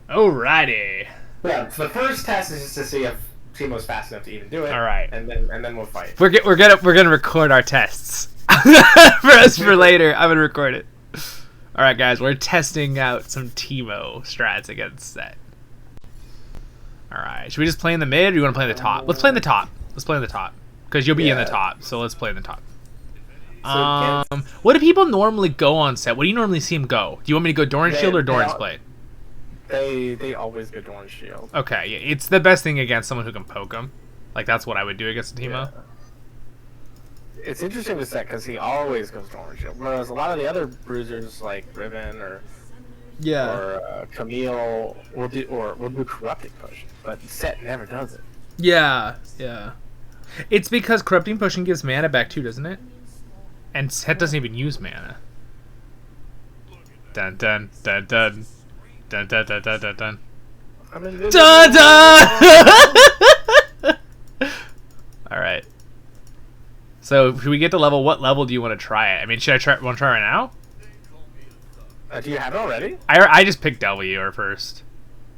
Alrighty. Yeah, so the first test is just to see if Teemo's fast enough to even do it. All right. And then we'll fight. We're gonna record our tests for later. I'm gonna record it. All right, guys. We're testing out some Teemo strats against Sett. All right. Should we just play in the mid, or do you want to play in the top? Let's play in the top. Let's play in the top because you'll be in the top. So let's play in the top. What do people normally go on Sett? What do you normally see him go? Do you want me to go Doran Shield or Doran's Blade? They always go Doran Shield. Okay, yeah, it's the best thing against someone who can poke him. Like, that's what I would do against Teemo. Yeah. It's interesting with Sett because he always goes Doran Shield, whereas a lot of the other bruisers like Riven or Camille will do Corrupting Push, but Sett never does it. Yeah. It's because Corrupting Potion gives mana back too, doesn't it? And Sett doesn't even use mana. Dun dun dun dun. Dun dun dun dun dun dun. Dun dun! Alright. So, if we get to level, what level do you want to try it? I mean, want to try right now? Do you have it already? I just picked W first.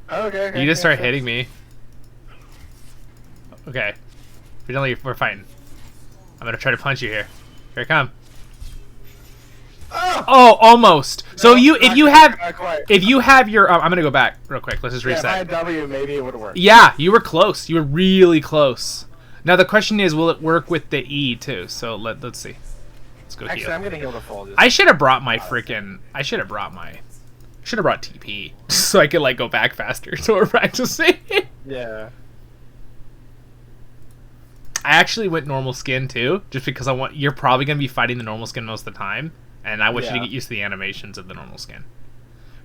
Oh, okay. You just start hitting me. Okay. We're fighting. I'm gonna try to punch you here. Here I come. Oh, almost. So if you have your, I'm gonna go back real quick. Let's just reset. If I had W, maybe it would work. Yeah, you were close. You were really close. Now the question is, will it work with the E too? So let's see. Let's go. Actually, heal. I'm gonna heal the full. I should have brought my freaking. I should have brought TP so I could like go back faster. So we're practicing. Yeah. I actually went normal skin too, just because you're probably gonna be fighting the normal skin most of the time. And I want you to get used to the animations of the normal skin.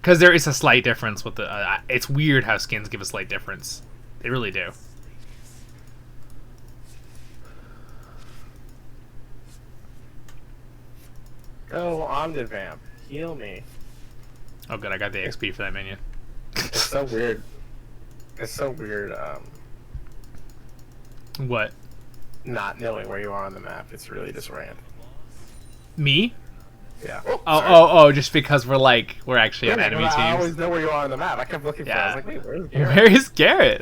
Because there is a slight difference with the... it's weird how skins give a slight difference. They really do. Go on the vamp. Heal me. Oh good, I got the XP for that minion. It's so weird. It's so weird, What? not knowing where you are on the map. It's really disorienting. Me? Yeah. Oh, just because we're actually on enemy teams. I always know where you are on the map. I kept looking for it. I was like, wait, where is Garret?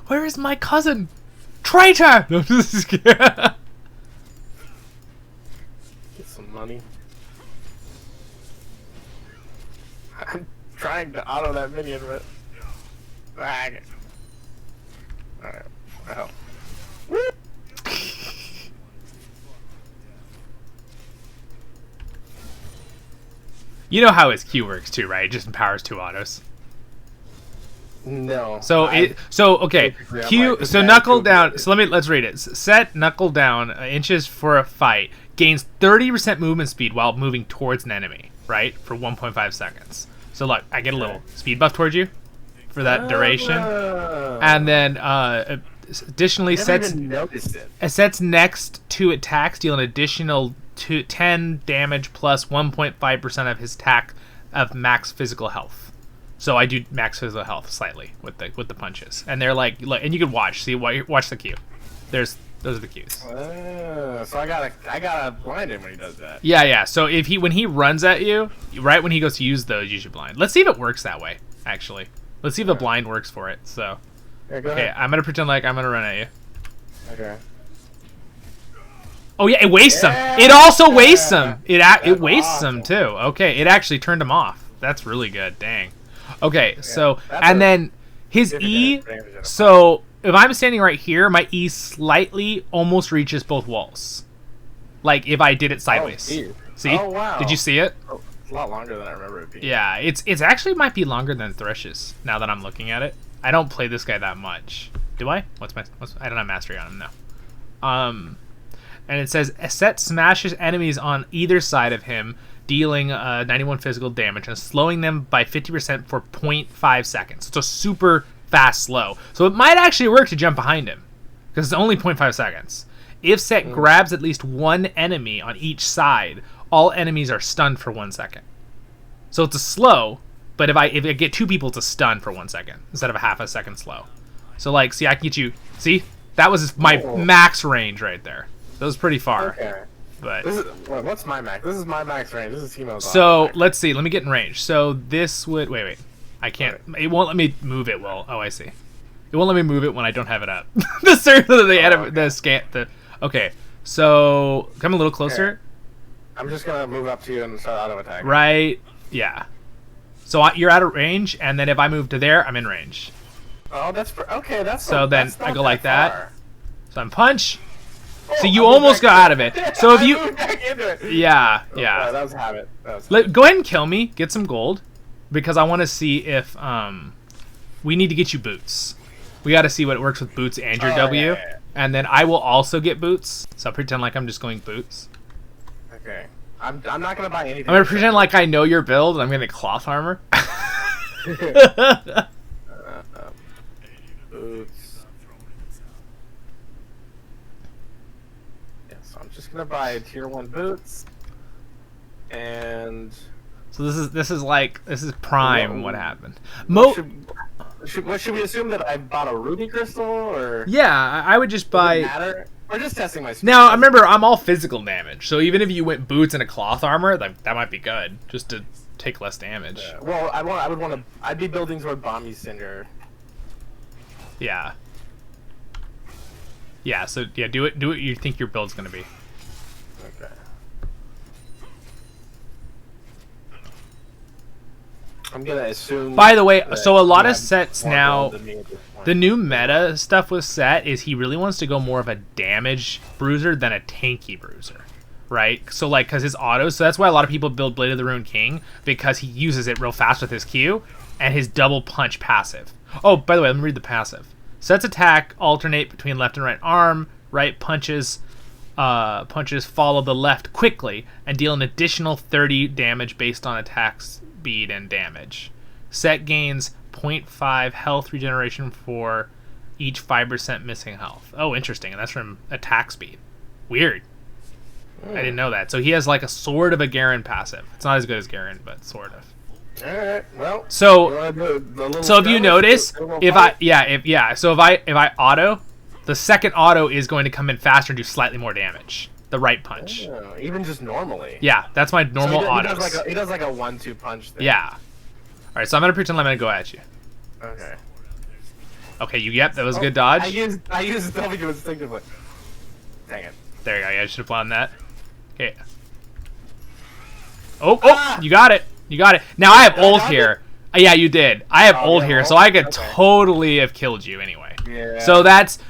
Where is my cousin? Traitor! No, this is Get some money. I'm trying to auto that minion, but... Alright. Well. Woo! You know how his Q works too, right? It just empowers 2 autos. No. So okay. Q. So knuckle down. So let's read it. Sett knuckle down inches for a fight. Gains 30% movement speed while moving towards an enemy. Right, for 1.5 seconds. So look, I get a little speed buff towards you for that duration, and then additionally, Sett's next 2 attacks deal an additional 10 damage plus 1.5% of his attack of max physical health. So I do max physical health slightly with the punches, and they're like, and you can watch the Q. Those are the Qs. So I gotta blind him when he does that. Yeah. So when he runs at you, right when he goes to use those, you should blind. Let's see if it works that way. Actually, let's see if the blind works for it. So okay, I'm gonna pretend like I'm gonna run at you. Okay. Oh yeah, it wastes them. It also wastes them. It wastes them too. Okay, it actually turned him off. That's really good. Dang. Okay, so and then his E. So if I'm standing right here, my E slightly almost reaches both walls. Like if I did it sideways. See? Oh wow. Did you see it? Oh, it's a lot longer than I remember it being. Yeah, it's actually might be longer than Thresh's. Now that I'm looking at it, I don't play this guy that much. Do I? I don't have mastery on him now. And it says, Sett smashes enemies on either side of him, dealing 91 physical damage and slowing them by 50% for 0.5 seconds. It's a super fast slow. So it might actually work to jump behind him, because it's only 0.5 seconds. If Sett grabs at least 1 enemy on each side, all enemies are stunned for 1 second. So it's a slow, but if I get 2 people, it's a stun for 1 second, instead of a half a second slow. So like, see, I can get you, see? That was my max range right there. That was pretty far. Okay. But what's my max? This is my max range. This is Teemo's. So let's see. Let me get in range. So this would wait. I can't. It won't let me move it. Well, oh, I see. It won't let me move it when I don't have it up. The circle of the scan. Okay, so come a little closer. Okay. I'm just gonna move up to you and start auto attack. Right. Yeah. So you're out of range, and then if I move to there, I'm in range. Oh, that's okay. So then I go like that. So I'm punch. Oh, So you almost got out of it. So if you, back into it. yeah. That was habit. Go ahead and kill me. Get some gold, because I want to see if we need to get you boots. We got to see what works with boots and your W, yeah. And then I will also get boots. So I'll pretend like I'm just going boots. Okay. I'm not gonna buy anything. I'm gonna pretend like I know your build, and I'm gonna cloth armor. Boots. Yeah, so I'm just gonna buy tier 1 boots, and So this is prime. What happened? Should we assume that I bought a ruby crystal, or Yeah, I would just buy. matter? We're just testing my speed. Now, remember, I'm all physical damage, so even if you went boots and a cloth armor, that might be good, just to take less damage. Well, I'd be building toward Bomby Cinder. Yeah. Yeah, so yeah, do what you think your build's gonna be. Okay. I'm gonna assume. By the way, so a lot you of have sets more now, gold than me at this point. the new meta stuff with Sett is he really wants to go more of a damage bruiser than a tanky bruiser. Right? So, like, because his autos, so that's why a lot of people build Blade of the Ruined King, because he uses it real fast with his Q, and his double punch passive. Oh, by the way, let me read the passive. Sett's attack alternate between left and right arm. Right punches follow the left quickly and deal an additional 30 damage based on attack speed and damage. Sett gains 0.5 health regeneration for each 5% missing health. Oh, interesting. And that's from attack speed. Weird. I didn't know that. So he has like a sort of a Garen passive. It's not as good as Garen, but sort of. Alright, well. So if you notice, if I auto, the second auto is going to come in faster and do slightly more damage. The right punch. Oh, even just normally. Yeah, that's my normal autos. He does like a 1-2 punch thing. Yeah. Alright, so I'm gonna pretend I'm gonna go at you. Okay. Okay, that was a good dodge. I used W instinctively. Dang it. There you go. Yeah, I should have planned that. Okay. Oh, you got it. You got it. Now I have ult here. Yeah, you did. I have ult here, so I could totally have killed you anyway. Yeah. So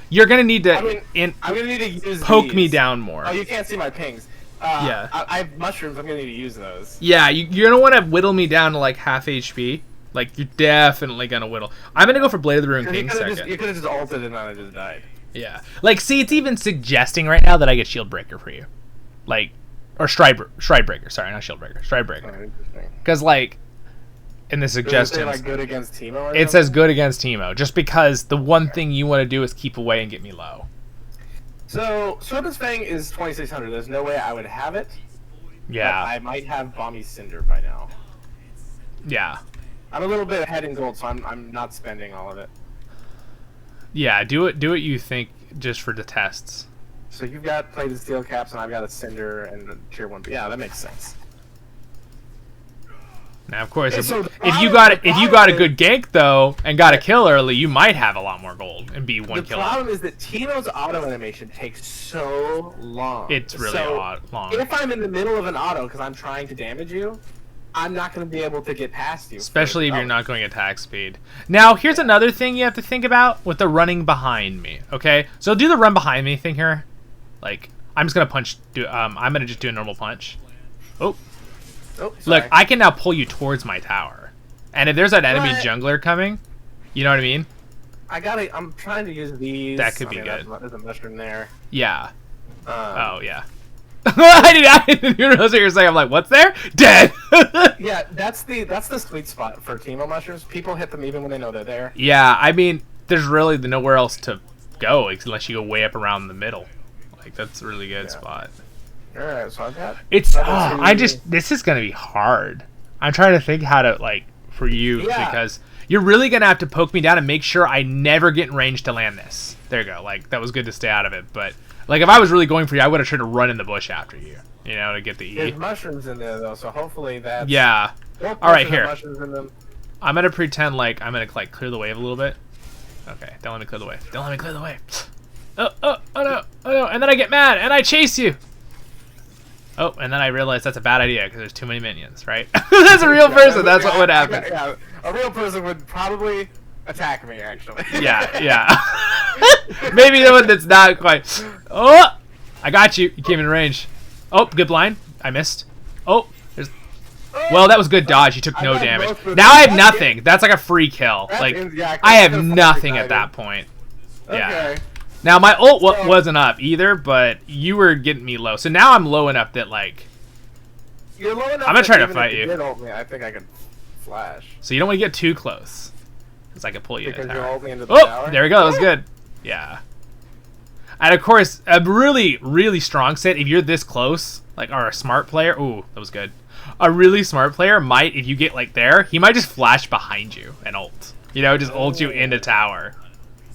you're gonna need to I'm gonna need to use poke these. me down more. Oh, you can't see my pings. Yeah. I have mushrooms. I'm gonna need to use those. Yeah, you're gonna want to whittle me down to like half HP. Like you're definitely gonna whittle. I'm gonna go for Blade of the Ruined King second. You could have just ulted and I just died. Yeah. Like, see, it's even suggesting right now that I get Shield Breaker for you. Like, or Stride Breaker. Sorry, not Shield Breaker. Stride Breaker. Because, like, in the suggestions... Does it say, like, good against Teemo? It says good against Teemo. Just because the one thing you want to do is keep away and get me low. So, Serpent's Fang is 2600. There's no way I would have it. Yeah. But I might have Bomby Cinder by now. Yeah. I'm a little bit ahead in gold, so I'm not spending all of it. Yeah, do what you think just for the tests. So you've got plated steel caps, and I've got a cinder and a tier 1. Yeah, that makes sense. Now, of course, So if you got a good gank though and got a kill early, you might have a lot more gold and be one kill. The problem is that Teemo's auto animation takes so long. It's really long. If I'm in the middle of an auto because I'm trying to damage you, I'm not going to be able to get past you. Especially if you're not going attack speed. Now, here's another thing you have to think about with the running behind me, okay? So do the run behind me thing here. Like, I'm just going to punch, I'm going to just do a normal punch. Oh, look, I can now pull you towards my tower. And if there's an enemy jungler coming, you know what I mean? I'm trying to use these. That could be good. There's a mushroom there. Yeah. Oh, yeah. I didn't even realize what you were saying. I'm like, what's there? Dead. Yeah, that's the sweet spot for Teemo mushrooms. People hit them even when they know they're there. Yeah, I mean, there's really nowhere else to go unless you go way up around the middle. Like, that's a really good spot. Alright, so I've got... This is going to be hard. I'm trying to think how to, like, for you, because you're really going to have to poke me down and make sure I never get in range to land this. There you go. Like, that was good to stay out of it, but... Like, if I was really going for you, I would have tried to run in the bush after you, to get the E. There's mushrooms in there, though, so hopefully that's... Yeah. Alright, here. Mushrooms in them. I'm gonna pretend like I'm gonna like clear the wave a little bit. Okay, don't let me clear the wave. Don't let me clear the wave. Oh no, and then I get mad and I chase you. Oh, and then I realize that's a bad idea because there's too many minions, right? That's a real person. That's what would happen. Yeah, a real person would probably attack me, actually. Yeah. Maybe the one that's not quite. Oh, I got you. You came in range. Oh, good blind. I missed. Oh, there's. Well, that was good dodge. You took no damage. Now I have nothing. That's like a free kill. Like I have nothing at that point. Yeah. Okay. Now my ult wasn't up either, but you were getting me low. So now I'm low enough that like. You're low enough. I'm gonna try to even fight if you. did ult me, I think I could flash. So you don't want to get too close, because I could pull you Because in the you're tower. ulting into the Oh, tower? there we go. That was good. Yeah. And of course, a really, really strong set. If you're this close, like, or a smart player. Ooh, that was good. A really smart player might, if you get like there, he might just flash behind you and ult. You know, just ult you into tower.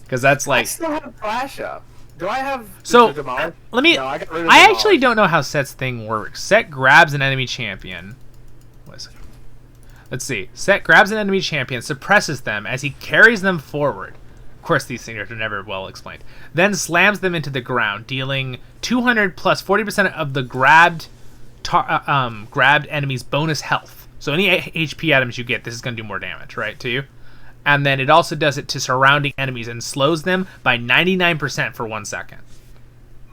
Because that's like. I still have flash up. Do I have? So demolish? let me. No, I got rid of I demolish. actually don't know how Sett's thing works. Sett grabs an enemy champion. What is it? Let's see. Sett grabs an enemy champion, suppresses them as he carries them forward. Of course, these things are never well explained. Then slams them into the ground, dealing 200 plus 40% of the grabbed enemy's bonus health. So any HP items you get, this is going to do more damage, right, to you? And then it also does it to surrounding enemies and slows them by 99% for 1 second.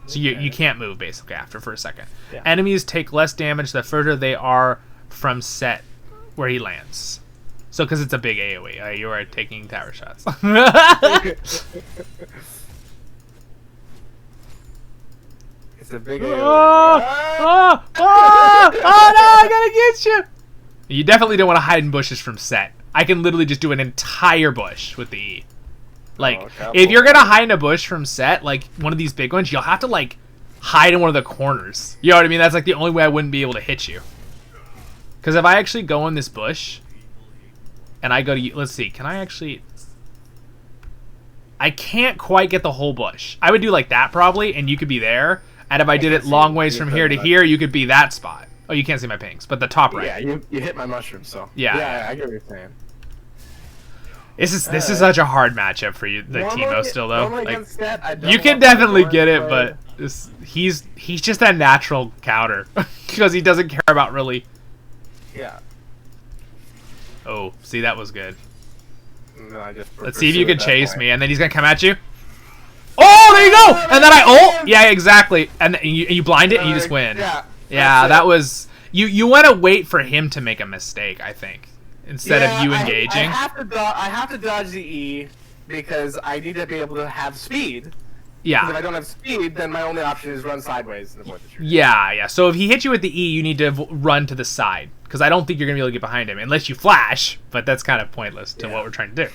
So you can't move, basically, after for a second. Yeah. Enemies take less damage the further they are from Sett where he lands. So, because it's a big AoE, you are taking tower shots. It's a big. Oh no, I gotta get you! You definitely don't want to hide in bushes from Sett. I can literally just do an entire bush with the E. Like, if you're gonna hide in a bush from Sett, like one of these big ones, you'll have to like hide in one of the corners. You know what I mean? That's like the only way I wouldn't be able to hit you. Because if I actually go in this bush, and I go to, let's see, can I actually? I can't quite get the whole bush. I would do like that probably, and you could be there. And if I did it long ways from here to here, you could be that spot. Oh, you can't see my pings, but the top right. Yeah, you hit my mushroom, so. Yeah. I get what you're saying. This is such a hard matchup for you, the Teemo still though. Normally Like, against Sett, I don't you can want definitely to get it, play. but he's just that natural counter because he doesn't care about really. Yeah. Oh, see, that was good. No, I just Let's see if you pursue can at that chase point. me, and then he's gonna come at you. Oh, there you go! And then I ult. Yeah, exactly. And then you blind it, and you just win. Yeah. Yeah, that was you want to wait for him to make a mistake, I think, instead of you engaging. I have to dodge the E because I need to be able to have speed. 'Cause if I Yeah. don't have speed, then my only option is run sideways and avoid the tree. Yeah. So if he hits you with the E, you need to run to the side because I don't think you're gonna be able to get behind him unless you flash. But that's kind of pointless to what we're trying to do.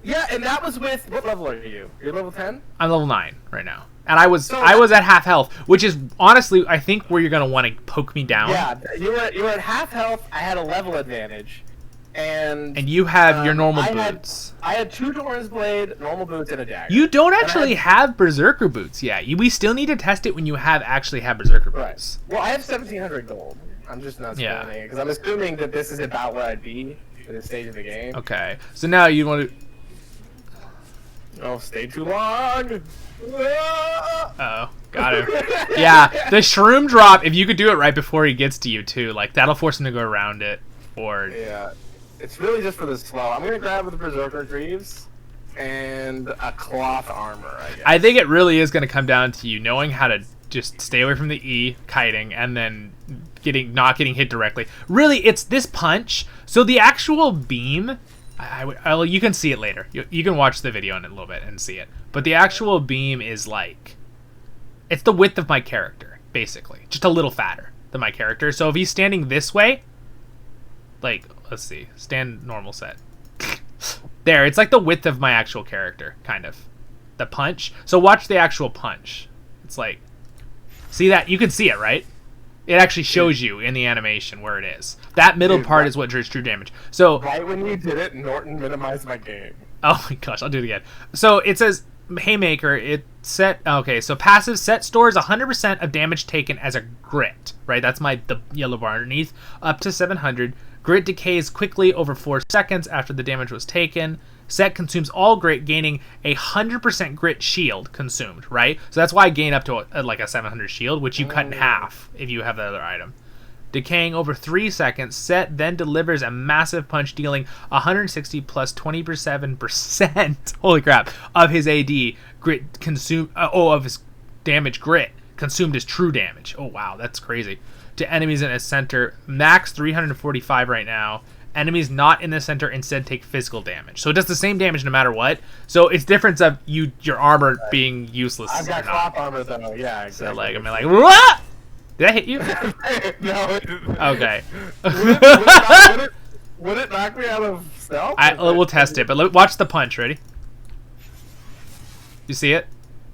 Yeah, and that was with what level are you? You're level 10? I'm level 9 right now, and I was at half health, which is honestly I think where you're gonna want to poke me down. Yeah, you were at half health. I had a level advantage, and you have your normal I boots. I had 2 Doran's Blade, normal boots, and a dagger. You don't actually have Berserker boots yet. We still need to test it when you actually have Berserker boots. Right. Well, I have 1,700 gold. I'm just not spending it because I'm assuming that this is about where I'd be at this stage of the game. Okay, so now you want to. Oh, stay too long. Oh, got him. Yeah, the shroom drop. If you could do it right before he gets to you too, like that'll force him to go around it. Or Yeah, it's really just for the slow. I'm gonna grab with the Berserker Greaves and a cloth armor. I guess. I think it really is going to come down to you knowing how to just stay away from the E, kiting, and then not getting hit directly. Really, it's this punch. So the actual beam. You can see it later. You can watch the video in a little bit and see it. But the actual beam is like, it's the width of my character, basically. Just a little fatter than my character. So if he's standing this way, like, let's see, stand normal Sett. There, it's like the width of my actual character, kind of. The punch. So watch the actual punch. It's like, see that? You can see it, right? It actually shows you in the animation where it is. That middle part is what does true damage. So right when you did it, Norton minimized my game. oh my gosh, I'll do it again. So it says Haymaker. It Sett. Okay, so passive Sett stores 100% of damage taken as a grit. Right, that's the yellow bar underneath. Up to 700. Grit decays quickly over 4 seconds after the damage was taken. Sett consumes all grit, gaining 100% grit shield consumed, right? So that's why I gain up to like a 700 shield, which you cut in half if you have the other item. Decaying over 3 seconds, Sett then delivers a massive punch, dealing 160 plus 27%, holy crap, of his AD grit consumed, of his damage grit consumed as true damage. Oh wow, that's crazy. To enemies in his center, max 345 right now. Enemies not in the center instead take physical damage. So it does the same damage no matter what. So it's difference of your armor being useless. I've got cloth armor though, yeah, exactly. So like, I mean like, what? Did I hit you? No. Okay. Would it knock me out of stealth? We'll test it, but watch the punch. Ready? You see it?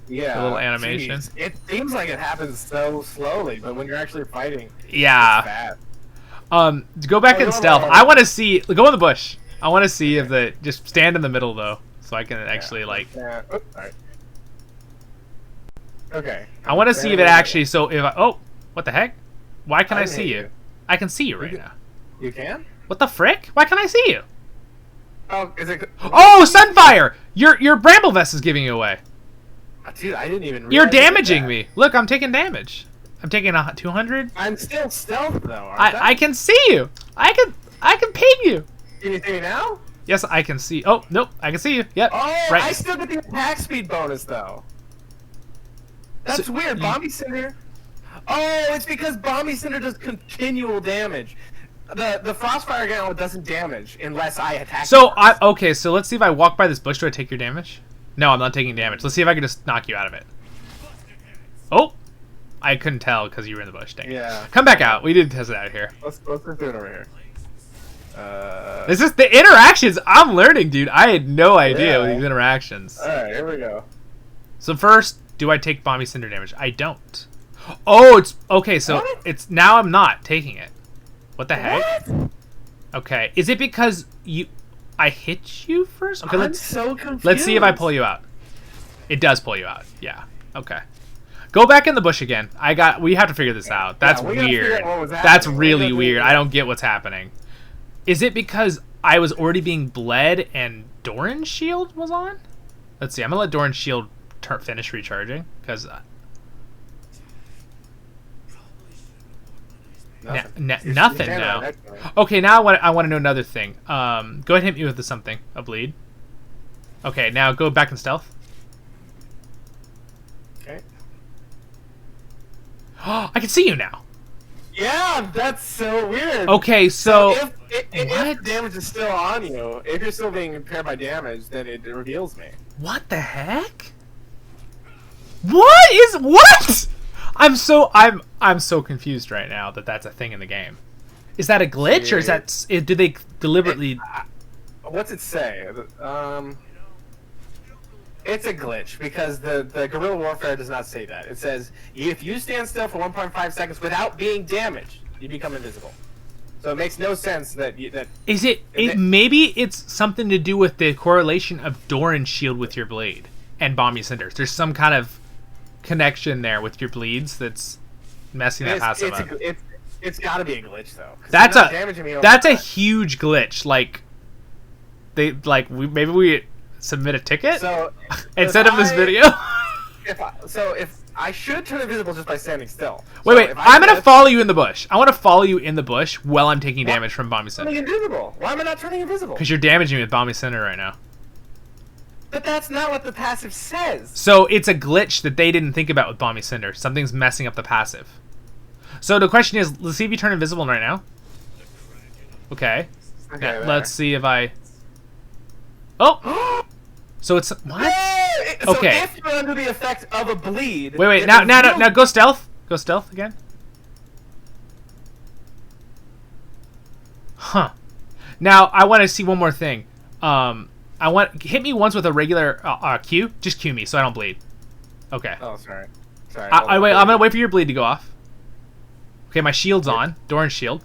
Yeah. The little animation. Geez. It seems like it happens so slowly, but when you're actually fighting, yeah. it's fast. Go back in stealth. I want to see. Go in the bush. I want to see if just stand in the middle though, so I can actually like. Yeah. Oops, sorry. Okay. I want to see if it actually. So if what the heck? Why can I see you? I can see you right now. You can? What the frick? Why can I see you? Oh, is it? Oh, Sunfire! Your Bramble Vest is giving you away. Dude, I didn't even realize. You're damaging me. Look, I'm taking damage. I'm taking a 200. I'm still stealth though. I can see you. I can ping you. Can you see me now? Yes, I can see. Oh nope, I can see you. Yep. Oh, right. I still get the attack speed bonus though. That's weird. Bomby Cinder. Oh, it's because Bomby Cinder does continual damage. The Frostfire Gauntlet doesn't damage unless I attack. So okay. So let's see if I walk by this bush. Do I take your damage? No, I'm not taking damage. Let's see if I can just knock you out of it. Oh, I couldn't tell because you were in the bush. Dang. Yeah. Come back out. We didn't test it out here. Let's do it over here. This is the interactions. I'm learning, dude. I had no idea with these interactions. All right, here we go. So first, do I take Bomby Cinder damage? I don't. Oh, it's okay. So it's now I'm not taking it. What the heck? What? Okay, is it because I hit you first? Okay, I'm so confused. Let's see if I pull you out. It does pull you out. Yeah. Okay. Go back in the bush again. We have to figure this out. That's weird. That's really weird. I don't get what's happening. Is it because I was already being bled and Doran's shield was on? Let's see. I'm gonna let Doran's shield finish recharging because nothing now. Okay, now I want to know another thing. Go ahead and hit me with something. A bleed. Okay, now go back in stealth. Okay. I can see you now. Yeah, that's so weird. Okay, so if damage is still on you, if you're still being impaired by damage, then it reveals me. What the heck? What? I'm so confused right now that that's a thing in the game. Is that a glitch or is that do they deliberately? What's it say? It's a glitch because the guerrilla warfare does not say that. It says if you stand still for 1.5 seconds without being damaged, you become invisible. So it makes no sense that Is it maybe it's something to do with the correlation of Doran's shield with your blade and Bomby Cinders. There's some kind of connection there with your bleeds that's messing that passive up. It's got to be a glitch though. That's a huge glitch. Like maybe we submit a ticket instead of this video. if I should turn invisible just by standing still. Wait, I'm gonna follow you in the bush. I want to follow you in the bush while I'm taking damage from Bomby Cinder. Turning invisible. Why am I not turning invisible? Because you're damaging me with Bomby Cinder right now. But that's not what the passive says. So it's a glitch that they didn't think about with Bomby Cinder. Something's messing up the passive. So the question is, let's see if you turn invisible right now. Okay. Now, let's see if I. Oh. So it's what? So okay. if you're under the effect of a bleed. Wait. Now go stealth. Go stealth again. Huh. Now I want to see one more thing. Hit me once with a regular Q. Just Q me so I don't bleed. Okay. Oh, sorry. I'm gonna wait for your bleed to go off. Okay, my shield's on. Doran's shield.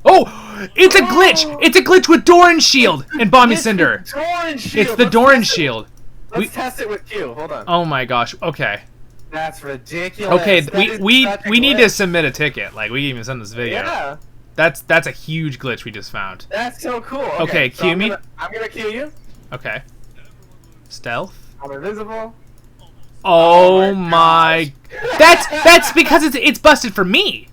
Oh, it's a glitch! It's a glitch with Doran's shield and Bomby Cinder. It's the Doran's shield. Let's test it with Q. Hold on. Oh my gosh. Okay. That's ridiculous. Okay, we need to submit a ticket. Like we even send this video. Yeah. That's a huge glitch we just found. That's so cool. Okay, so cue me. I'm gonna cue you. Okay. Stealth. I'm invisible. Oh my! That's because it's busted for me.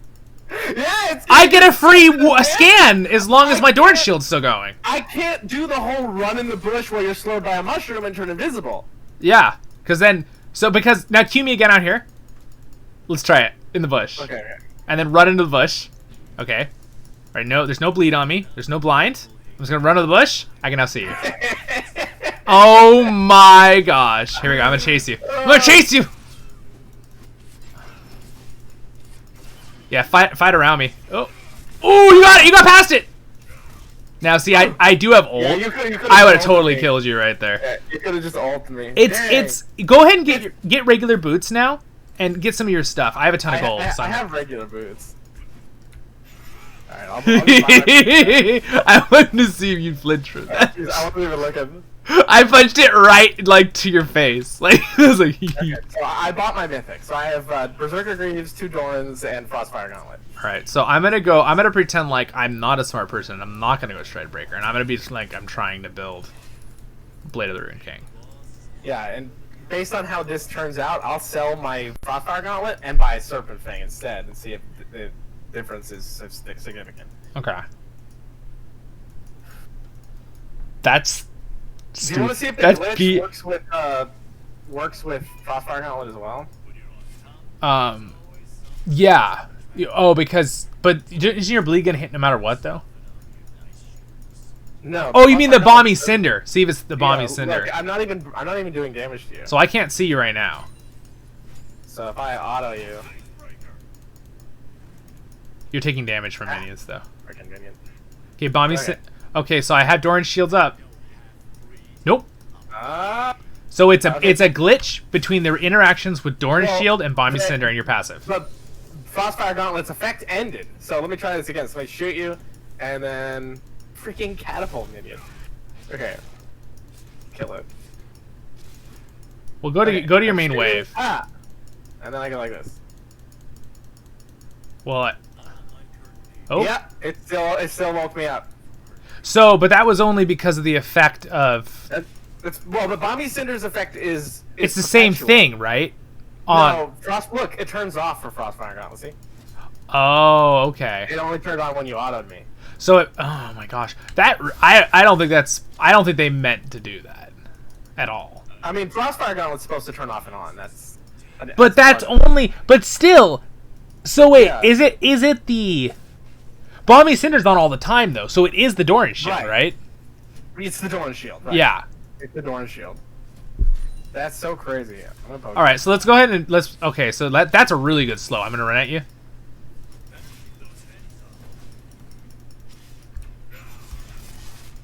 Yeah, I get a free scan as long as my Dorn shield's still going. I can't do the whole run in the bush while you're slowed by a mushroom and turn invisible. Yeah, because now cue me again out here. Let's try it in the bush. Okay. And then run into the bush. Okay. All right. No, there's no bleed on me. There's no blind. I'm just gonna run to the bush. I can now see you. Oh my gosh! Here we go. I'm gonna chase you. I'm gonna chase you. Yeah, fight around me. Oh, you got it. You got past it. Now, see, I do have ult. Yeah, you could've I would have ulted totally me. killed you right there. Yeah, you could have just ulted me. It's go ahead and get regular boots now and get some of your stuff. I have a ton of gold. I have regular boots. All right, I'll I wanted to see if you flinch for that. I wasn't even looking. I punched it right like to your face. Like it was like. Okay, so I bought my mythic. So I have Berserker Greaves, 2 Dorns, and Frostfire Gauntlet. All right, so I'm gonna pretend like I'm not a smart person. I'm not gonna go Stridebreaker, and I'm gonna be like I'm trying to build Blade of the Rune King. Yeah, and based on how this turns out, I'll sell my Frostfire Gauntlet and buy a Serpent Fang instead, and see if the difference is significant. Okay. That's. Do you want to see if the That's glitch works with Frostfire Gauntlet as well? Yeah. Oh, but isn't your bleed gonna hit no matter what though? No. Oh, you mean the Bomby Cinder? See if it's the Bomby Cinder. Look, I'm not even doing damage to you. So I can't see you right now. So if I auto you, You're taking damage from minions though. freaking minion. Okay, Bomby Okay. Okay, so I have Doran shields up. Nope. Ah. So it's a Okay. glitch between the interactions with Doran Well, shield and Bomby but- Cinder and your passive. But Frostfire Gauntlet's effect ended. So let me try this again. So I shoot you, and then freaking catapult minion. Okay. Kill it. Well, go to your main Shoot. wave. Ah. And then I go like this. Well, oh. Yeah. It still woke me up. So, but that was only because of the effect of. Well, the Bomby Cinder's effect is It's the same perpetual. thing, right? No, Look, it turns off for Frostfire Gauntlet. See? Oh, okay. It only turned on when you autoed me. So oh my gosh, I don't think they meant to do that at all. I mean, Frostfire Gauntlet's supposed to turn off and on. But that's only. But still. So wait, Yeah. is it the Bomby Cinder's not all the time though? So it is the Doran shield, right? It's the Dorn Shield, right? Yeah. It's the Dorn Shield. That's so crazy. I'm gonna poke All right, so let's go ahead and Okay, so that's a really good slow. I'm gonna run at you.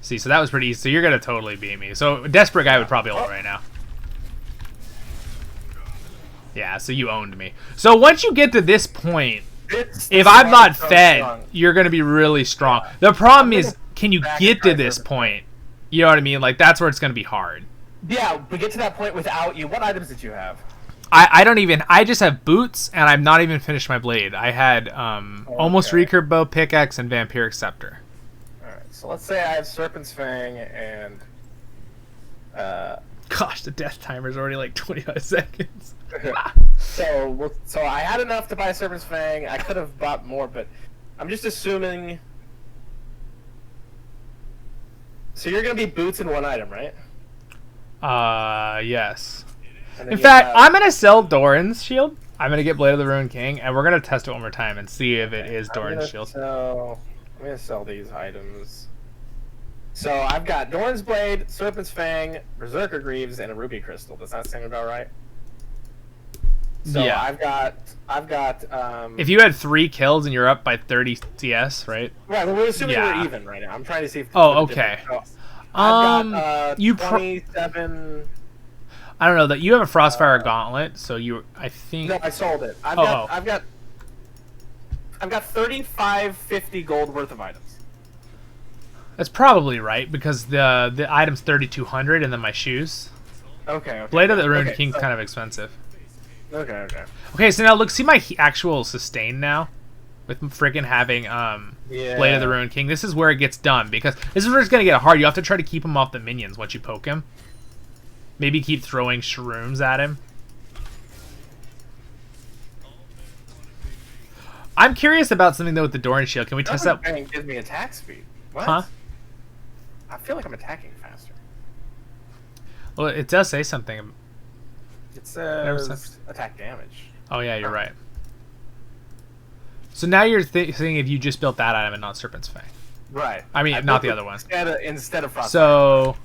See, so that was pretty easy. So you're gonna totally beat me. So Desperate Guy would probably ult right now. Yeah, so you owned me. So once you get to this point, if I'm not fed, you're gonna be really strong. The problem is, can you get to this point? You know what I mean? Like that's where it's gonna be hard. Yeah, we get to that point without you. What items did you have? I don't even. I just have boots, and I've not even finished my blade. I had almost recurve bow, pickaxe, and vampiric scepter. All right, so let's say I have Serpent's Fang and. Gosh, the death timer's already like 25 seconds. So I had enough to buy Serpent's Fang. I could have bought more, but I'm just assuming. So you're gonna be boots in one item, right? Yes. And then In you fact, have- I'm gonna sell Doran's shield. I'm gonna get Blade of the Rune King, and we're gonna test it one more time and see if it is Doran's shield. I'm gonna sell these items. So I've got Doran's Blade, Serpent's Fang, Berserker Greaves, and a Ruby Crystal. Does that sound about right? So Yeah. I've got. If you had 3 kills and you're up by 30 CS, right? Right, well, we're assuming Yeah. we're even right now. I'm trying to see if. Oh, what the okay. difference is. So I've got you 27. I don't know that you have a Frostfire Gauntlet, so I think. No, I sold it. Oh. I've got 3550 gold worth of items. That's probably right because the item's 3200 and then my shoes. Okay. Blade of the Rune Okay, King's so- kind of expensive. Okay. Okay, so now look, see my actual sustain now. with freaking having Yeah. Blade of the Ruined King. This is where it gets done, because this is where it's gonna get hard. You have to try to keep him off the minions once you poke him. Maybe keep throwing shrooms at him. I'm curious about something though with the Doran Shield. Can we test that? Gives me attack speed. What? Huh? I feel like I'm attacking faster. Well, it does say something. It says attack damage. Oh yeah, you're right. So now you're saying if you just built that item and not Serpent's Fang. Right. I mean, not the other one. Instead of Frost. So,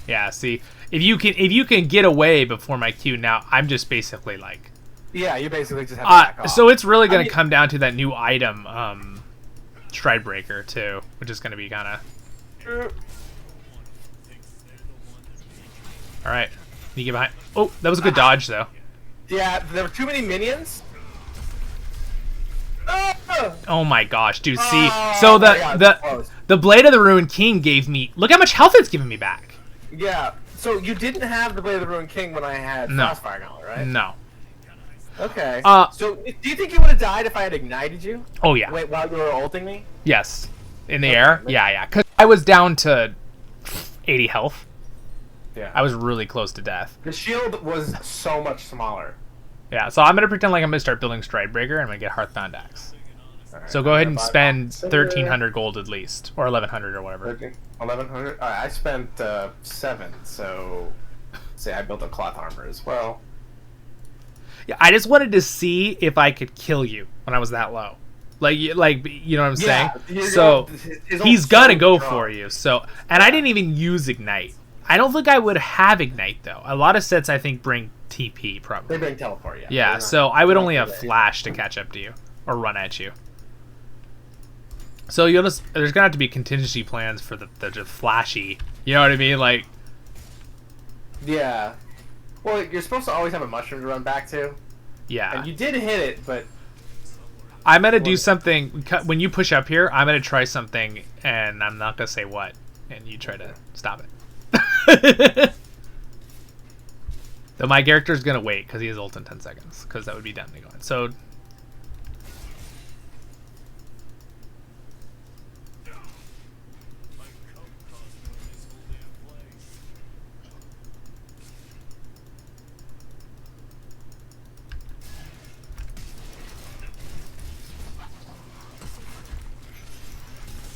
yeah. See, if you can get away before my Q, now I'm just basically like. Yeah, you basically just have to back off. So it's really gonna come down to that new item, Stride Breaker too, which is gonna be kind of. All right, you get behind. Oh, that was a good dodge though. Yeah, there were too many minions. Oh my gosh, dude! See, so the Blade of the Ruined King gave me. Look how much health it's giving me back. Yeah. So you didn't have the Blade of the Ruined King when I had Frostfire Gauntlet, right? No. Okay. So do you think you would have died if I had ignited you? Oh yeah. Wait, while you were ulting me? Yes. In the air? Yeah. Because I was down to 80 health. Yeah. I was really close to death. The shield was so much smaller. Yeah, so I'm going to pretend like I'm going to start building Stride Breaker, and I'm going to get Hearthbound Axe. Right, so go ahead and spend 1,300 gold at least. Or 1,100 or whatever. 1,100? Alright, I spent 7, so... Say I built a cloth armor as well. Yeah, I just wanted to see if I could kill you when I was that low. Like you know what I'm saying? So he's gonna go for you. So, and I didn't even use Ignite. I don't think I would have Ignite though. A lot of sets I think bring TP probably. They bring teleport, yeah. Yeah, so I would only have Flash to catch up to you or run at you. So there's gonna have to be contingency plans for the just flashy. You know what I mean? Like. Yeah. Well, you're supposed to always have a mushroom to run back to. Yeah. And you did hit it, but. I'm gonna do something when you push up here. I'm gonna try something, and I'm not gonna say what, and you try to stop it. Though my character's gonna wait because he has ult in 10 seconds, because that would be definitely going. So.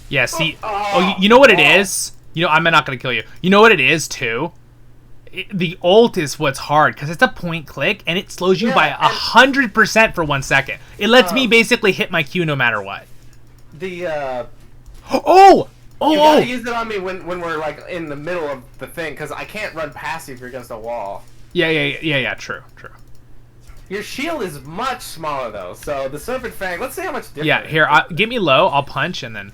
Yeah, see... Oh, you know what it is? You know, I'm not going to kill you. You know what it is, too? The ult is what's hard, because it's a point click, and it slows you by 100% for 1 second. It lets me basically hit my Q no matter what. The, Oh! You gotta use it on me when we're, like, in the middle of the thing, because I can't run passive against a wall. Yeah, true. Your shield is much smaller, though, so the Serpent Fang, let's see how much different. Yeah, here, get me low, I'll punch, and then...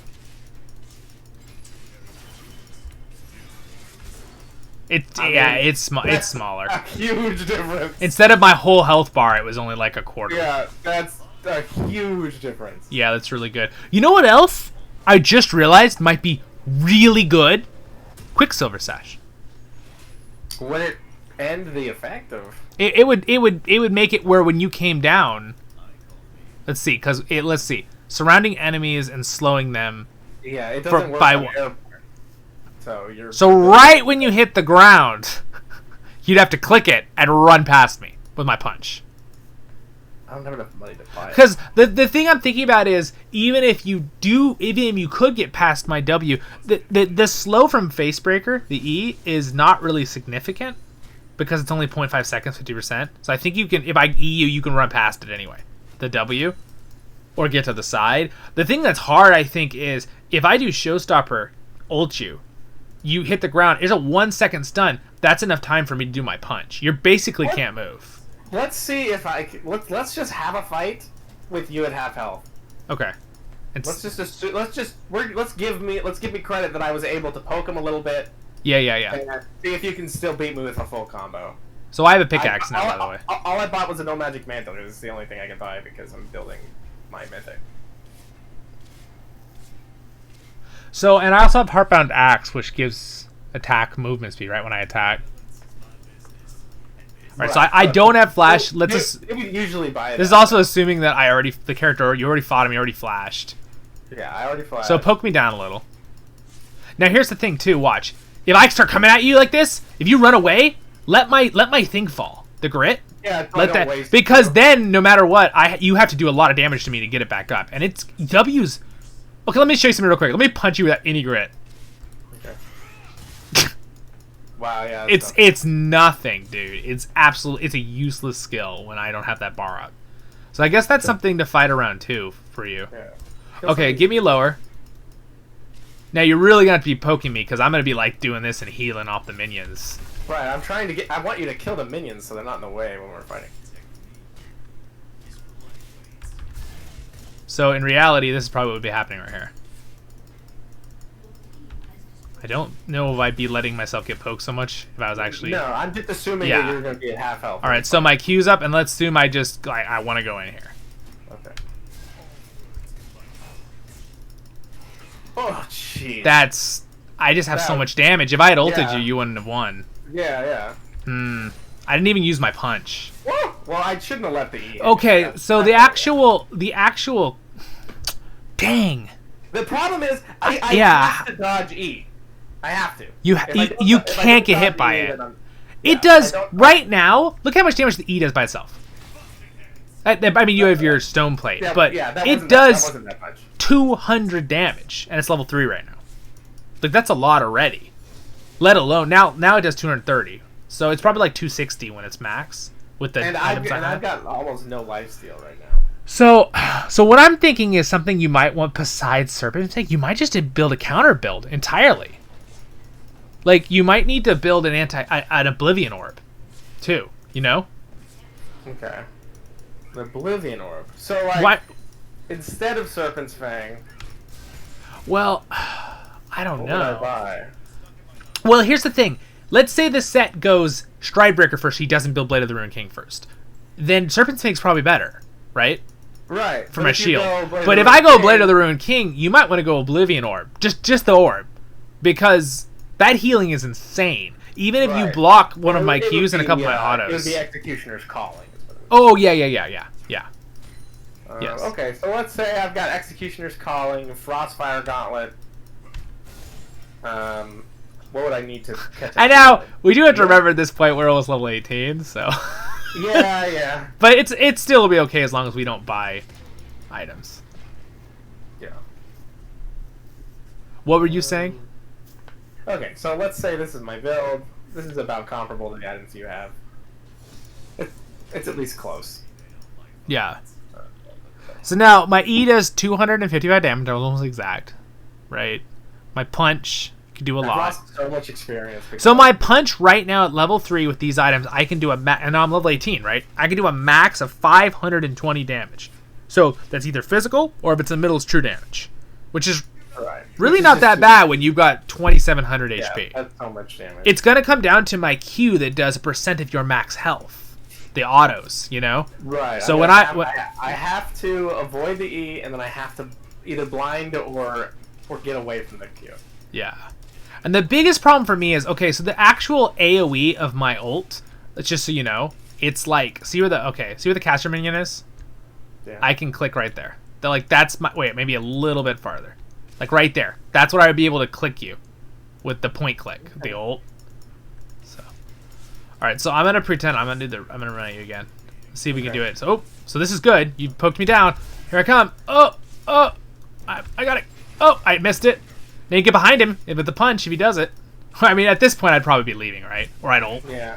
It's smaller. A huge difference. Instead of my whole health bar, it was only like a quarter. Yeah, that's a huge difference. Yeah, that's really good. You know what else I just realized might be really good? Quicksilver Sash. Would it end the effect of? It would make it where when you came down. Let's see, let's see, surrounding enemies and slowing them. Yeah, it doesn't work by on one. air. So right when you hit the ground, you'd have to click it and run past me with my punch. I don't have enough money to buy it. Because the thing I'm thinking about is, even if you could get past my W, the slow from Facebreaker, the E, is not really significant because it's only 0.5 seconds, 50%. So I think you can, if I E you can run past it anyway, the W, or get to the side. The thing that's hard, I think, is if I do Showstopper, ult you hit the ground, there's a 1 second stun. That's enough time for me to do my punch. You basically can't move. Let's see if let's just have a fight with you at half health. Okay. Let's give me credit that I was able to poke him a little bit. Yeah. And see if you can still beat me with a full combo. So I have a pickaxe now, by the way. All I bought was a no magic mantle. This is the only thing I can buy because I'm building my mythic. So, and I also have Heartbound Axe, which gives attack movement speed, right, when I attack. All right, so I don't have flash. Let's. You usually buy it. This is also assuming that the character you already fought him. You already flashed. Yeah, I already flashed. So poke me down a little. Now here's the thing too. Watch. If I start coming at you like this, if you run away, let my thing fall. The grit. Yeah, let that because then no matter what, you have to do a lot of damage to me to get it back up, and it's W's. Okay, let me show you something real quick. Let me punch you with any grit. Okay. Wow, yeah. It's nothing, dude. It's a useless skill when I don't have that bar up. So I guess that's something to fight around too for you. Yeah. Okay, get me lower. Now you're really gonna have to be poking me because I'm gonna be like doing this and healing off the minions. Right, I'm trying to get. I want you to kill the minions so they're not in the way when we're fighting. So in reality, this is probably what would be happening right here. I don't know if I'd be letting myself get poked so much if I was actually. No, I'm just assuming that you're going to be at half health. All right, so my Q's up, and let's assume I want to go in here. Okay. Oh, jeez. I just have so much damage. If I had ulted you, you wouldn't have won. Yeah. I didn't even use my punch. Whoa! Well, I shouldn't have let the E. Okay, so the actual. Dang. The problem is, I have to dodge E. I have to. You can't get hit by it. It does right now. Look how much damage the E does by itself. I mean, you have your stone plate, but it does 200 damage, and it's level 3 right now. Like that's a lot already. Let alone now it does 230, so it's probably like 260 when it's max with the items I have. I've got almost no lifesteal right now. So what I'm thinking is something you might want besides Serpent Tank. You might just build a counter build entirely. Like you might need to build an Oblivion Orb, too. You know? Okay. The Oblivion Orb. So like, instead of Serpent's Fang. Well, I don't know. What would I buy? Well, here's the thing. Let's say the set goes Stridebreaker first. He doesn't build Blade of the Ruined King first. Then Serpent's Fang's probably better, right? Right. For my shield. But if I go Blade of the Ruined King, you might want to go Oblivion Orb. Just the orb. Because that healing is insane. Even if you block one of my Qs and a couple of my autos. It would be Executioner's Calling. Oh, yeah. Yes. Okay, so let's say I've got Executioner's Calling, Frostfire Gauntlet. What would I need to catch up? And now, we do have to remember at this point we're almost level 18, so... Yeah. But it's still be okay as long as we don't buy items. Yeah. What were you saying? Okay, so let's say this is my build. This is about comparable to the items you have. It's at least close. Yeah. So now, my E does 255 damage, almost exact. Right? My punch can do a lot. I've lost so much experience. So my punch right now at level 3 with these items, I can do and now I'm level 18, right? I can do a max of 520 damage. So that's either physical, or if it's in the middle, it's true damage. Which is really not that bad when you've got 2,700 HP. That's so much damage. It's going to come down to my Q that does a % of your max health. The autos, you know? Right. So I have to avoid the E, and then I have to either blind or get away from the Q. Yeah. And the biggest problem for me is, okay, so the actual AoE of my ult, just so you know, it's like, see where the caster minion is? Yeah. I can click right there. That's my, wait, maybe a little bit farther. Like right there. That's where I would be able to click you with the point click, the ult. Alright, so I'm gonna pretend I'm gonna run at you again. Let's see if we can do it. So this is good. You poked me down. Here I come. I got it. Oh, I missed it. Now you get behind him with the punch if he does it. I mean, at this point, I'd probably be leaving, right? Or I'd ult. Yeah.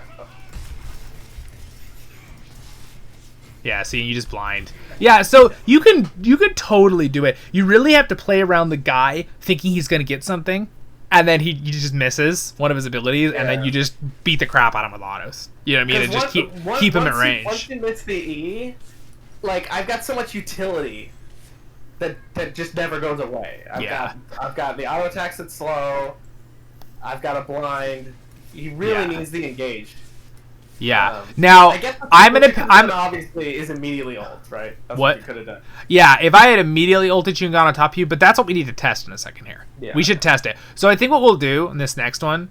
Yeah, see, you just blind. Yeah, so you could totally do it. You really have to play around the guy thinking he's gonna get something. And then he just misses one of his abilities, and then you just beat the crap out of him with autos. You know what I mean? And just keep him at range. Once you miss the E, like, I've got so much utility that just never goes away. I've got the auto attacks that's slow. I've got a blind. He really needs the engaged. Yeah. Now I'm obviously is immediately ult, right? That's what you could have done. Yeah, if I had immediately ulted you and gone on top of you, but that's what we need to test in a second here. Yeah. We should test it. So I think what we'll do in this next one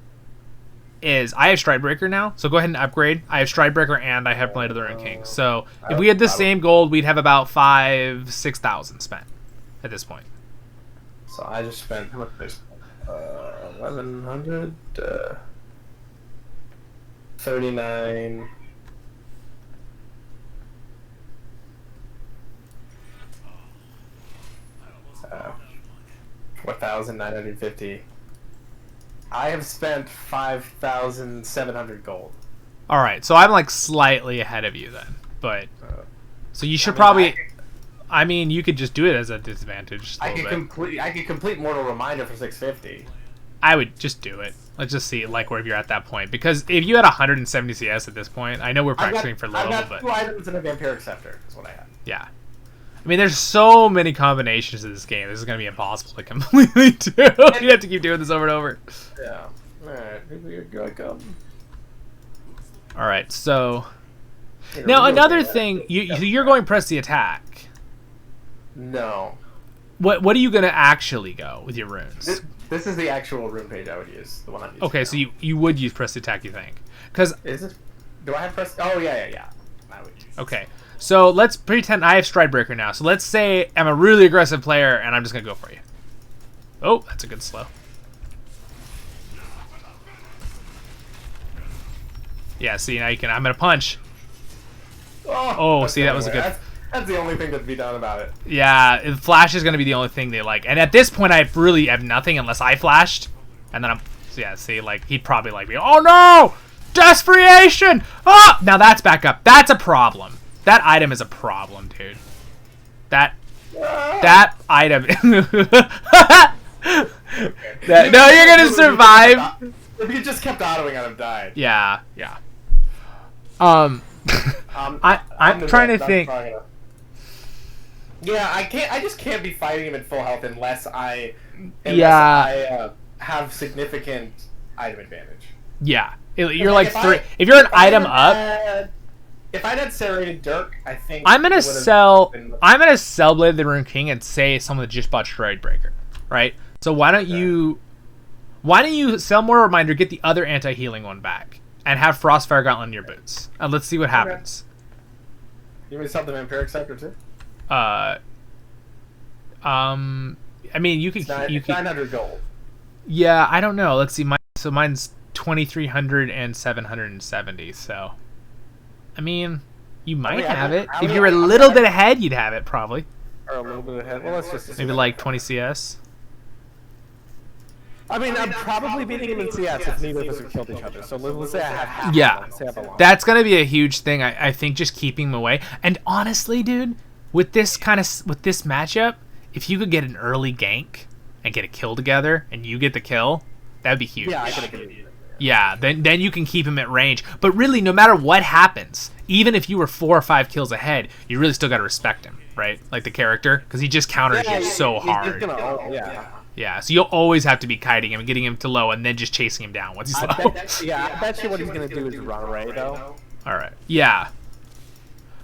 is I have Stridebreaker now, so go ahead and upgrade. I have Stridebreaker and I have Blade of the Ruined King. So if we had the same gold, we'd have about 6,000 spent at this point. So I just spent how much? 1,100. 39. Uh, 4,950. I have spent 5,700 gold. All right, so I'm like slightly ahead of you then, but so you should probably. I mean, you could just do it as a disadvantage. I could complete Mortal Reminder for 650. I would just do it. Let's just see like where you're at that point, because if you had 170 CS at this point, I know we're practicing for low, I've got but 2 items and a Vampiric Scepter is what I have. yeah. I mean, there's so many combinations of this game. This is gonna be impossible to completely do. You have to keep doing this over and over. Yeah. All right. Here we go. All right. So now another thing, you're going to press the attack. No. What are you gonna actually go with your runes? This is the actual rune page I would use. The one I'm using. Okay, now. so you would use press the attack, you think? Because is it? Do I have press? Oh yeah. I would use. Okay. So let's pretend I have Stridebreaker now. So let's say I'm a really aggressive player and I'm just gonna go for you. Oh, that's a good slow. Yeah, see now you can. I'm gonna punch. Oh, see that was a good. That's the only thing to be done about it. Yeah, flash is gonna be the only thing they like. And at this point, I really have nothing unless I flashed. And then see, like he'd probably like me. Oh no, desperation! Oh, now that's back up. That's a problem. That item is a problem, dude. That item. No, you're gonna survive. If you just kept autoing, I'd have died. Yeah. I'm trying to think. Yeah, I just can't be fighting him at full health unless I have significant item advantage. Yeah, you're like three. If you're an item up. If I'd had Serrated Dirk, I think I'm gonna sell Blade of the Ruined King and say someone that just bought Stridebreaker, right? So why don't you sell more Reminder, get the other anti-healing one back, and have Frostfire Gauntlet in your boots, and let's see what happens. You want me to sell the Vampiric Scepter too? I mean, you could 900 gold. Yeah, I don't know. Let's see. Mine's 2,300 and 770. So. I mean, you might have it. If you're a little bit ahead, you'd have it, probably. Or a little bit ahead. Well, let's just... Maybe like 20 CS. I mean, I'm probably beating him in CS if neither of us have killed each other. So let's say I have half. Yeah. That's going to be a huge thing. I think just keeping him away. And honestly, dude, with this matchup, if you could get an early gank and get a kill together, and you get the kill, that'd be huge. Yeah, I could have. Yeah, then you can keep him at range. But really, no matter what happens, even if you were 4 or 5 kills ahead, you really still got to respect him, right? Like the character, because he just counters you so hard. Yeah, so you'll always have to be kiting him and getting him to low and then just chasing him down once he's low. I bet you what he's going to do is run away, though. All right. Yeah.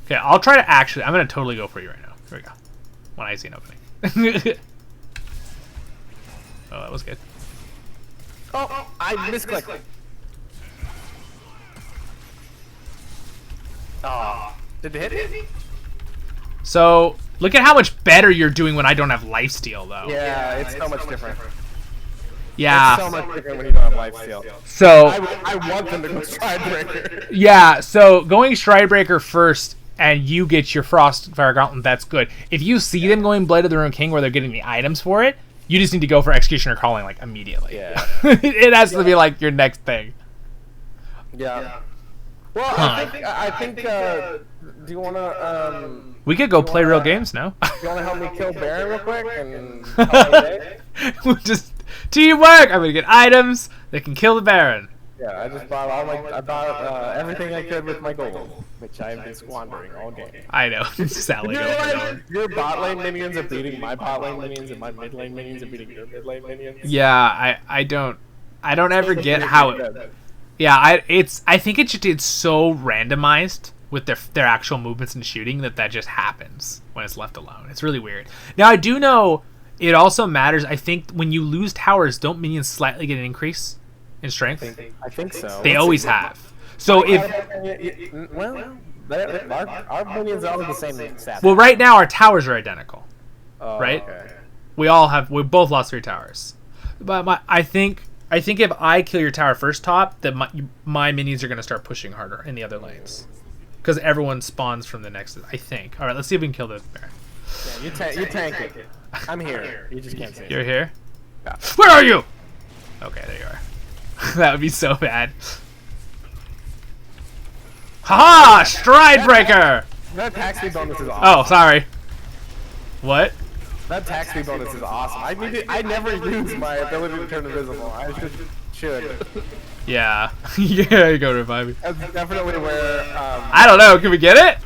Okay, I'll try to actually... I'm going to totally go for you right now. Here we go. When I see an opening. Oh, that was good. Oh, I misclicked. Oh, did it hit me? So, look at how much better you're doing when I don't have lifesteal, though. Yeah, it's so much different. Yeah. It's so much different when you don't have lifesteal. So, I want them to go Stridebreaker. Yeah, so going Stridebreaker first and you get your Frostfire Gauntlet, that's good. If you see them going Blade of the Ruined King where they're getting the items for it, you just need to go for Executioner Calling, like, immediately. Yeah. It has to be, like, your next thing. Yeah. Well, I think, do you want to, we could go play real games now. You want to help me kill Baron real quick and call it a day? We'll just teamwork! I'm gonna get items that can kill the Baron. Yeah, I just bought everything I could with my gold, which I've been squandering all game. I know, selling over. Your bot lane minions are beating my bot lane minions, and my mid lane minions are beating your mid lane minions. Yeah, I don't ever get how it. Yeah, I think it's so randomized with their actual movements and shooting that just happens when it's left alone. It's really weird. Now I do know it also matters. I think when you lose towers, don't minions slightly get an increase? in strength? I think so. They always have. So if Well, our minions are all the same stats. well, right now our towers are identical, right? Okay. We both lost 3 towers, but I think if I kill your tower first top, then my minions are gonna start pushing harder in the other lanes, because everyone spawns from the next. I think. All right, let's see if we can kill the bear. Yeah, you tank it. I'm here. You just can't see. You're here. Yeah. Where are you? Okay, there you are. That would be so bad. Haha! Stride breaker. That attack speed bonus is awesome. Oh, sorry. What? That attack speed bonus is awesome. I never use my ability to turn invisible. I should. Yeah. Yeah, you go revive me. That's definitely where. I don't know. Can we get it?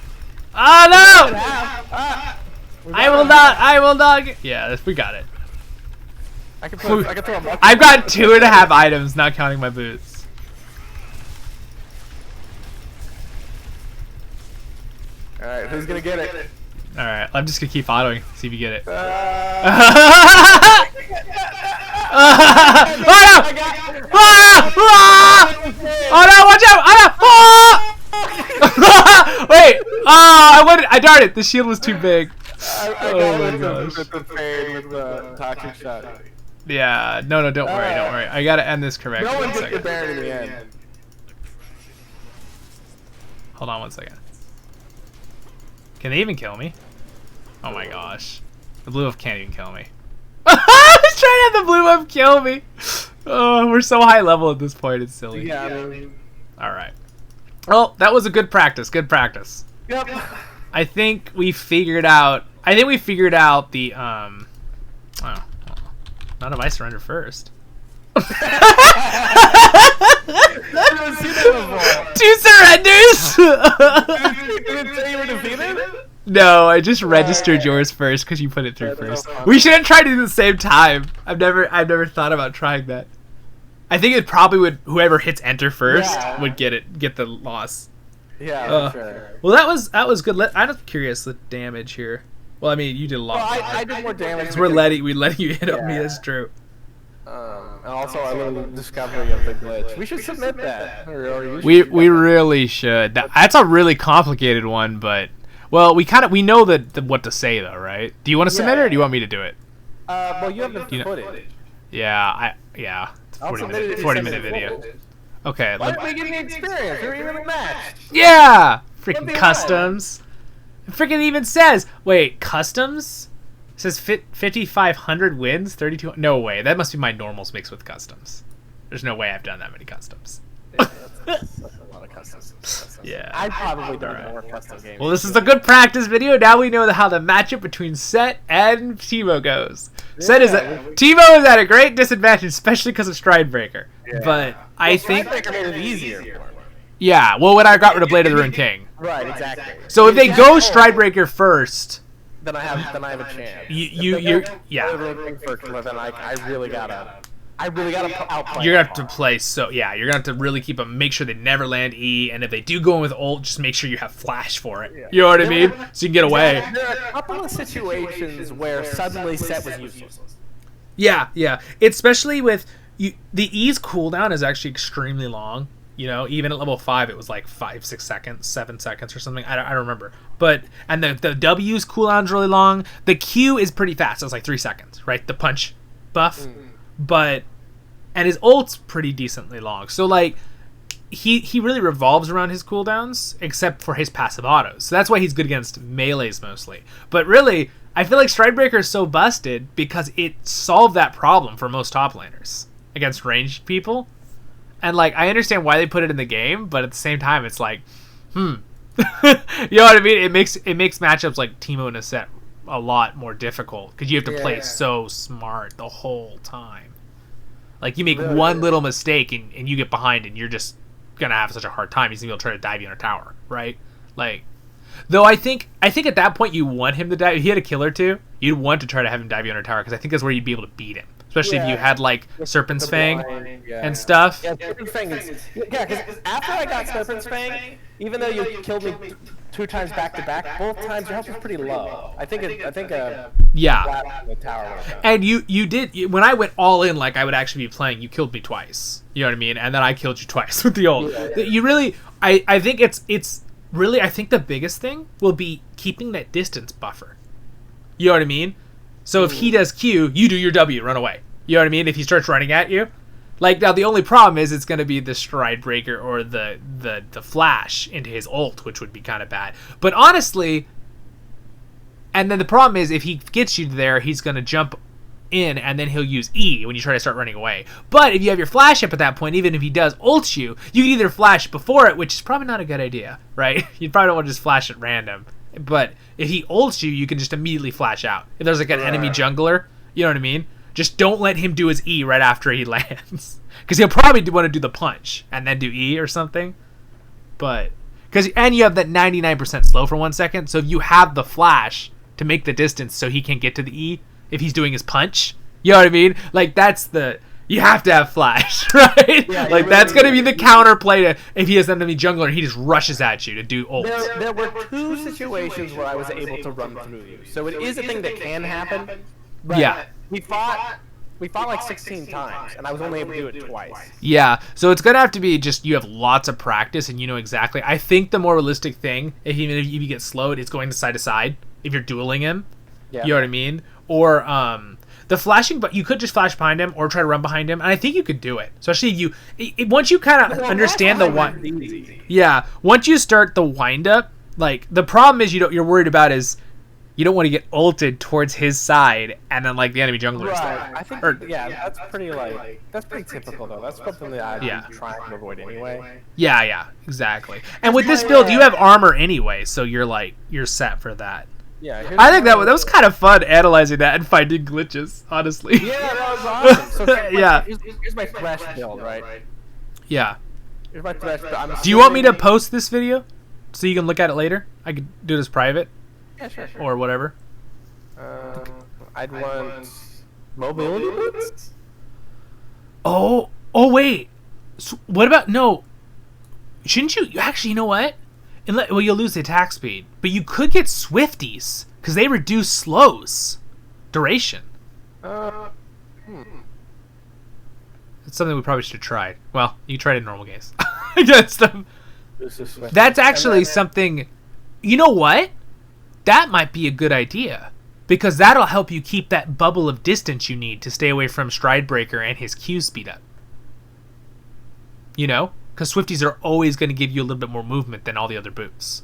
Oh no! I will not. Yeah, we got it. I can throw a I've got 2.5 items, not counting my boots. Alright, who's gonna get it? Alright, I'm just gonna keep autoing, see if you get it. Oh no! Oh no, watch out! Oh no! Wait! I darted! The shield was too big. Oh my gosh. With the toxic shot. Yeah, no, don't worry. I gotta end this correctly. No one gets the bear in the end. Hold on one second. Can they even kill me? Oh my gosh. The blue buff can't even kill me. I was trying to have the blue buff kill me. Oh, we're so high level at this point, it's silly. Yeah, I mean... Alright. Well, that was a good practice. Yep. I think we figured out the oh, not if I surrender first. 2 surrenders. Did it say you were defeated? No, I just registered yours first because you put it through first. We should have tried to do it at the same time. I've never thought about trying that. I think it probably would. Whoever hits enter first would get the loss. Yeah, for sure. Well, that was good. I'm curious the damage here. Well, I mean, you did a lot. Well, I did more damage. Because we're letting you hit on me. That's true. And also a little discovery of the glitch. We should submit that. We really should. That's a really complicated one, but well, we know what to say though, right? Do you want to submit it or do you want me to do it? Well, you have the footage. Yeah, it's a 40-minute video. Okay. Why didn't we get any experience? We're even a match. Yeah! Freaking customs. It freaking even says, wait, customs? It says 5,500 wins, 32. No way. That must be my normals mixed with customs. There's no way I've done that many customs. Yeah, that's a lot of customs. Yeah. I probably done more custom games. Well, this is a good practice video. Now we know how the matchup between Sett and Teemo goes. Yeah, Teemo is at a great disadvantage, especially because of Stride Breaker. Yeah. But I think Stride Breaker made it easier. Yeah, well, when I got rid of Blade of the Rune King. Right, exactly. So if they go Stride Breaker first, then I have a chance. You're Then I really gotta outplay. You're gonna have to play you're gonna have to really keep them. Make sure they never land E, and if they do go in with ult, just make sure you have flash for it. Yeah. You know what I mean? So you can get away. There are a couple of situations where suddenly Sett was useless. Yeah. Especially with the E's cooldown is actually extremely long. You know, even at level 5, it was like 5, 6 seconds, 7 seconds or something. I don't remember. And the W's cooldown's really long. The Q is pretty fast. It's like 3 seconds, right? The punch buff. And his ult's pretty decently long. So, like, he really revolves around his cooldowns, except for his passive autos. So that's why he's good against melees mostly. But really, I feel like Stridebreaker is so busted because it solved that problem for most top laners against ranged people. And, like, I understand why they put it in the game, but at the same time, it's like, you know what I mean? It makes matchups like Teemo and Sett a lot more difficult because you have to play so smart the whole time. Like, you make one little mistake and you get behind and you're just going to have such a hard time. He's going to be able to try to dive you in a tower, right? Like, though I think at that point you want him to dive. If he had a kill or two, you'd want to try to have him dive you in a tower because I think that's where you'd be able to beat him. especially if you had like Serpent's Fang and stuff. stuff. Yeah, Serpent's Fang is... Yeah, because after I got Serpent's Fang, even though you killed me 2 times back to back, both times your health was pretty low. I think yeah. The tower and you did, when I went all in, like I would actually be playing, you killed me twice. You know what I mean? And then I killed you twice with the ult. Yeah. You really, I think it's really, I think the biggest thing will be keeping that distance buffer. You know what I mean? So if he does Q, you do your W, run away. You know what I mean? If he starts running at you. Like, now the only problem is it's going to be the stride breaker or the flash into his ult, which would be kind of bad. But honestly, and then the problem is if he gets you there, he's going to jump in and then he'll use E when you try to start running away. But if you have your flash up at that point, even if he does ult you, you can either flash before it, which is probably not a good idea, right? You probably don't want to just flash at random. But if he ults you, you can just immediately flash out. If there's like an enemy jungler, you know what I mean? Just don't let him do his E right after he lands. Because he'll probably want to do the punch and then do E or something. But, and you have that 99% slow for 1 second. So if you have the flash to make the distance so he can't get to the E, if he's doing his punch, you know what I mean? Like, that's the, you have to have flash, right? Yeah, like, that's going to be the counter play to, if he has an enemy jungler and he just rushes at you to do ult. There were 2 situations where I was able to run through you. So it is a thing that can happen. But yeah. We fought like 16 times, and I was only able to do it twice. Yeah, so it's gonna have to be just you have lots of practice and you know exactly. I think the more realistic thing, even if you get slowed, it's going to side if you're dueling him. Yeah. You know what I mean? Or the flashing, but you could just flash behind him or try to run behind him, and I think you could do it. Especially once you kind of understand the wind. Yeah, once you start the wind up, like the problem is you're worried about is. You don't want to get ulted towards his side, and then like the enemy jungler is there. I think, that's pretty typical though. That's something that I'm trying to avoid anyway. Yeah, exactly. And with this build, you have armor anyway, so you're set for that. Yeah, I think that was kind of fun analyzing that and finding glitches. Honestly. Yeah, that was awesome. So here's my flash build, right? Yeah. Here's my flash build. Do you want me to post this video so you can look at it later? I could do this private. Yeah, sure. Or whatever. I'd want mobility boots. Oh wait. So what about no? Shouldn't you actually? You know what? Well, you'll lose the attack speed, but you could get Swifties because they reduce slows duration. It's something we probably should have tried. Well, you tried it in normal games against them. That's actually something. You know what? That might be a good idea because that'll help you keep that bubble of distance you need to stay away from Stride Breaker and his Q speed up. You know? Because Swifties are always going to give you a little bit more movement than all the other boots.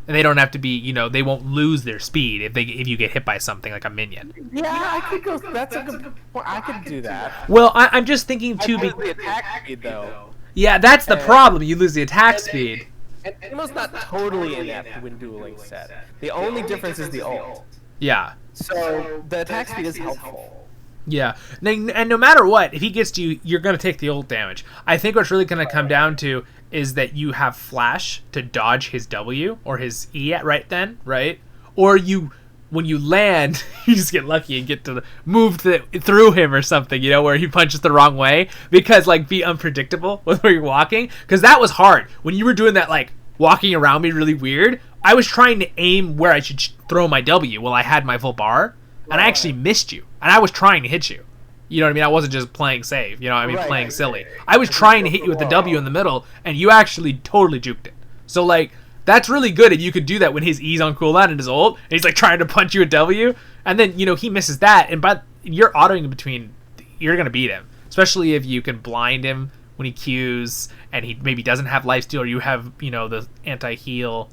And they don't have to be, they won't lose their speed if you get hit by something like a minion. Yeah, I could go, that's a good point. I could do that. Well, I'm just thinking too. The attack speed though. Yeah, that's the problem. You lose the attack speed. And Teemo's not totally inept when dueling Sett. The only difference is the ult. Yeah. So the attack speed is helpful. Yeah. And no matter what, if he gets to you, you're going to take the ult damage. I think what's really going to come down to is that you have flash to dodge his W or his E right then, right? Or when you land, you just get lucky and get to move through him or something, where he punches the wrong way. Because, be unpredictable with where you're walking. Because that was hard. When you were doing that, walking around me really weird, I was trying to aim where I should throw my W while I had my full bar. And I actually missed you. And I was trying to hit you. You know what I mean? I wasn't just playing safe. Playing silly. I was trying to hit you with the W in the middle, and you actually totally juked it. So, that's really good if you could do that when his E's on cooldown and his ult, and he's trying to punch you a W, and then he misses that, and you're autoing in between, you're gonna beat him, especially if you can blind him when he Qs and he maybe doesn't have lifesteal or you have the anti-heal.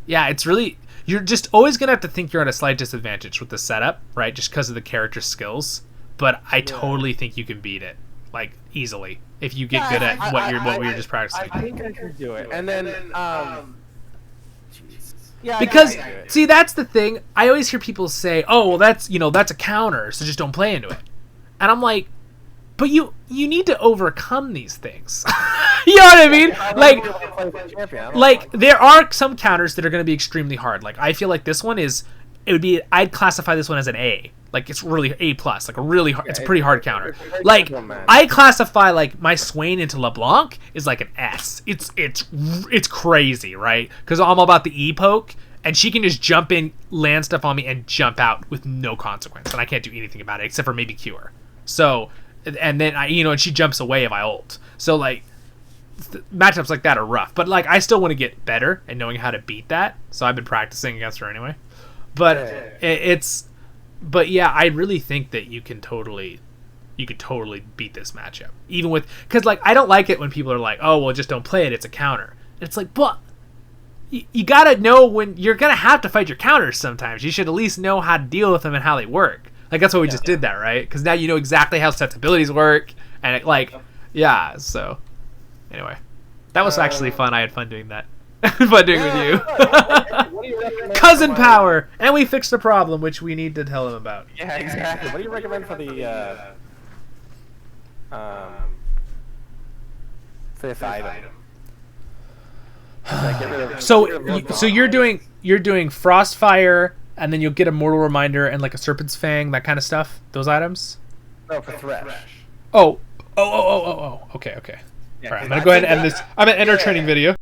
Yeah, it's really, you're just always gonna have to think you're at a slight disadvantage with the setup, right? Just because of the character skills, but I totally think you can beat it easily if you get good at what we were just practicing. I think I can do it, and then Yeah, because see, that's the thing. I always hear people say, "Oh, well, that's a counter, so just don't play into it." And I'm like, "But you need to overcome these things." You know what I mean? There are some counters that are going to be extremely hard. I feel like this one I'd classify this one as an A. Like it's really A plus, like a really hard, it's a pretty hard counter. It's a very Like difficult match. I classify like my Swain into LeBlanc is like an S. It's crazy, right? Because I'm all about the E poke, and she can just jump in, land stuff on me, and jump out with no consequence, and I can't do anything about it except for maybe Cure. So, and then and she jumps away if I ult. So like matchups like that are rough, but like I still want to get better at knowing how to beat that. So I've been practicing against her anyway. But But yeah, I really think that you could totally beat this matchup, even with because like I don't like it when people are like, oh well, just don't play it. It's a counter. It's like, but you gotta know when you're gonna have to fight your counters. Sometimes you should at least know how to deal with them and how they work. Like that's why we just did that, right? Because now you know exactly how Sett's abilities work, and yeah. So anyway, that was actually fun. I had fun doing that. Fun doing with you. What do you recommend Cousin for my- power, and we fixed the problem, which we need to tell him about. Yeah, exactly. What do you recommend for the fifth item? Like, get rid of- So get rid of so you're doing Frostfire, and then you'll get a Mortal Reminder and like a Serpent's Fang, that kind of stuff. Those items. no for Thresh. Oh. Okay. Yeah, All right, I'm 'cause gonna I go ahead and think end this. I'm gonna end our training video.